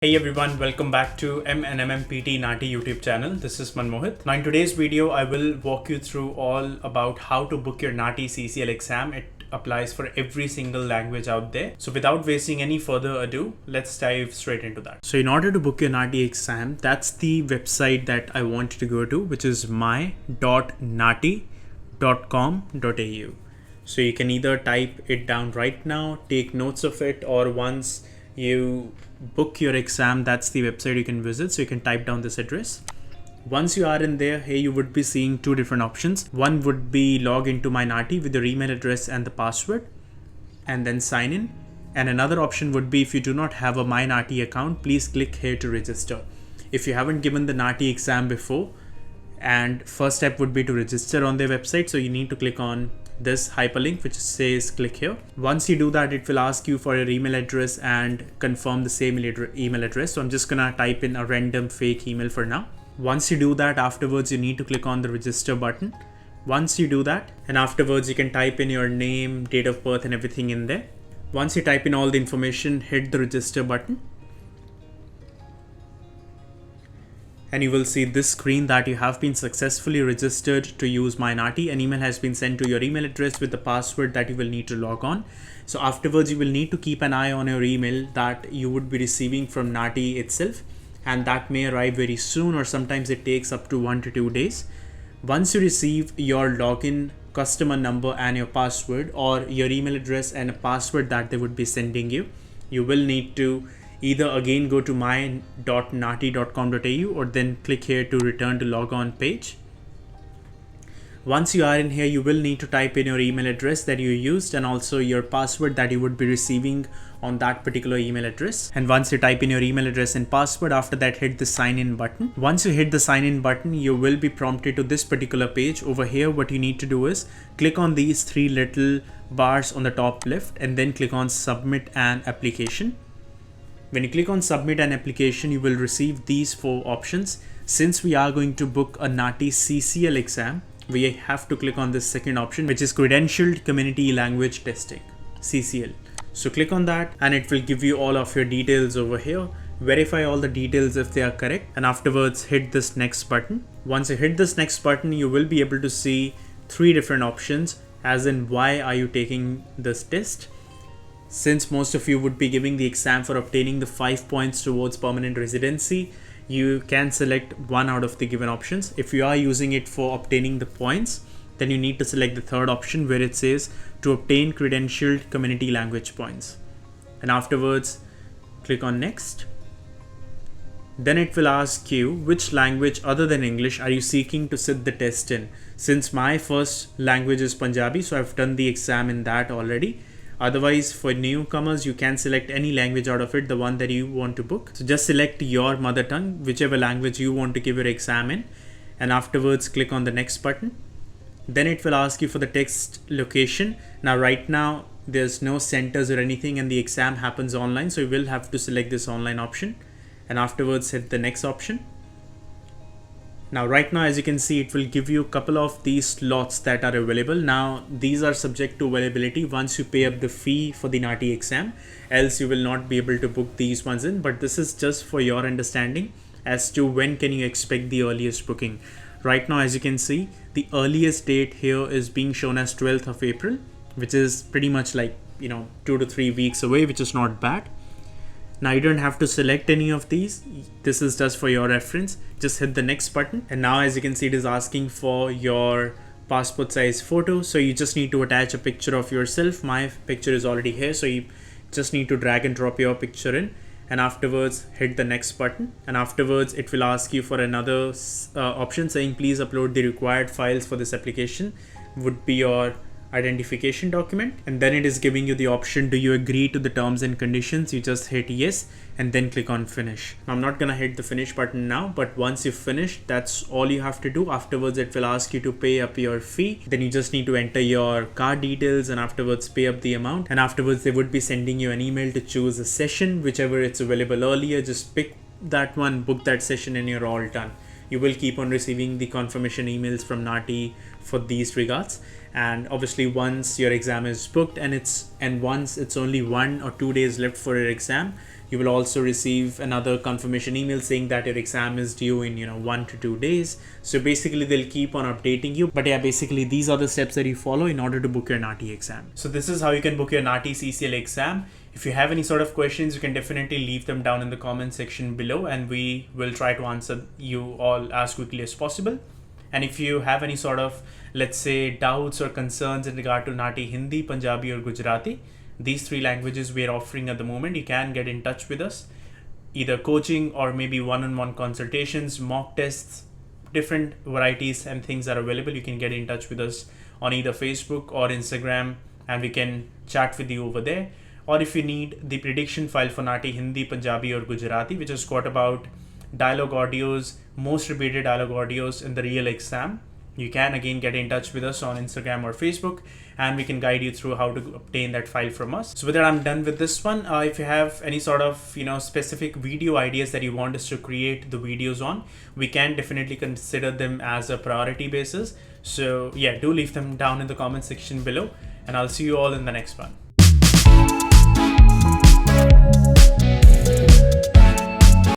Hey everyone, welcome back to MNMMPT NAATI YouTube channel. This is Manmohit. Now in today's video, I will walk you through all about how to book your NAATI CCL exam. It applies for every single language out there. So without wasting any further ado, let's dive straight into that. So in order to book your NAATI exam, that's the website that I want you to go to, which is my.naati.com.au. So you can either type it down right now, take notes of it, or once you book your exam, that's the website you can visit. So you can type down this address. Once you are in there, here you would be seeing two different options. One would be log into my NAATI with your email address and the password and then sign in. And another option would be, if you do not have a my NAATI account, please click here to register. If you haven't given the NAATI exam before, and first step would be to register on their website. So you need to click on this hyperlink which says click here. Once you do that, it will ask you for your email address and confirm the same email address. So I'm just gonna type in a random fake email for now. Once you do that, afterwards you need to click on the register button. Once you do that, and afterwards you can type in your name, date of birth and everything in there. Once you type in all the information, hit the register button. And you will see this screen that you have been successfully registered to use my NAATI. An email has been sent to your email address with the password that you will need to log on. So afterwards, you will need to keep an eye on your email that you would be receiving from NAATI itself. And that may arrive very soon, or sometimes it takes up to 1 to 2 days. Once you receive your login customer number and your password, or your email address and a password that they would be sending you, you will need to either again go to my.naati.com.au or then click here to return to log on page. Once you are in here, you will need to type in your email address that you used and also your password that you would be receiving on that particular email address. And once you type in your email address and password, after that hit the sign in button. Once you hit the sign in button, you will be prompted to this particular page. Over here, what you need to do is click on these three little bars on the top left and then click on submit an application. When you click on submit an application, you will receive these four options. Since we are going to book a NAATI CCL exam, we have to click on this second option, which is Credentialed Community Language Testing, CCL. So click on that and it will give you all of your details over here. Verify all the details if they are correct, and afterwards hit this next button. Once you hit this next button, you will be able to see three different options, as in why are you taking this test. Since most of you would be giving the exam for obtaining the 5 points towards permanent residency, you can select one out of the given options. If you are using it for obtaining the points, then you need to select the third option where it says to obtain credentialed community language points. And afterwards, click on next. Then it will ask you which language other than English are you seeking to sit the test in. Since my first language is Punjabi, so I've done the exam in that already. Otherwise, for newcomers, you can select any language out of it, the one that you want to book. So just select your mother tongue, whichever language you want to give your exam in, and afterwards click on the next button. Then it will ask you for the text location. Now, right now, there's no centers or anything and the exam happens online. So you will have to select this online option and afterwards hit the next option. Now, right now, as you can see, it will give you a couple of these slots that are available. Now, these are subject to availability once you pay up the fee for the NAATI exam, else you will not be able to book these ones in. But this is just for your understanding as to when can you expect the earliest booking. Right now, as you can see, the earliest date here is being shown as 12th of April, which is pretty much like, 2 to 3 weeks away, which is not bad. Now you don't have to select any of these. This is just for your reference. Just hit the next button. And now as you can see, it is asking for your passport size photo. So you just need to attach a picture of yourself. My picture is already here. So you just need to drag and drop your picture in. And afterwards hit the next button. And afterwards it will ask you for another option saying please upload the required files for this application. Would be your identification document, and then it is giving you the option, do you agree to the terms and conditions? You just hit yes and then click on finish. I'm not gonna hit the finish button now, but once you finish, that's all you have to do. Afterwards it will ask you to pay up your fee. Then you just need to enter your card details and afterwards pay up the amount, and afterwards they would be sending you an email to choose a session, whichever it's available earlier. Just pick that one, book that session, and you're all done. You will keep on receiving the confirmation emails from NAATI for these regards. And obviously once your exam is booked and once it's only 1 or 2 days left for your exam, You will also receive another confirmation email saying that your exam is due in 1 to 2 days. So basically they'll keep on updating you. But yeah, basically these are the steps that you follow in order to book your NAATI exam. So this is how you can book your NAATI CCL exam. If you have any sort of questions, you can definitely leave them down in the comment section below, and we will try to answer you all as quickly as possible. And if you have any sort of, let's say, doubts or concerns in regard to NAATI Hindi, Punjabi or Gujarati, these 3 languages we are offering at the moment, you can get in touch with us. Either coaching or maybe one-on-one consultations, mock tests, different varieties and things are available. You can get in touch with us on either Facebook or Instagram, and we can chat with you over there. Or if you need the prediction file for NAATI Hindi, Punjabi or Gujarati, which has got about dialogue audios, most repeated dialogue audios in the real exam, you can again get in touch with us on Instagram or Facebook, and we can guide you through how to obtain that file from us. So with that, I'm done with this one. If you have any sort of specific video ideas that you want us to create the videos on, we can definitely consider them as a priority basis. So yeah, do leave them down in the comment section below, and I'll see you all in the next one.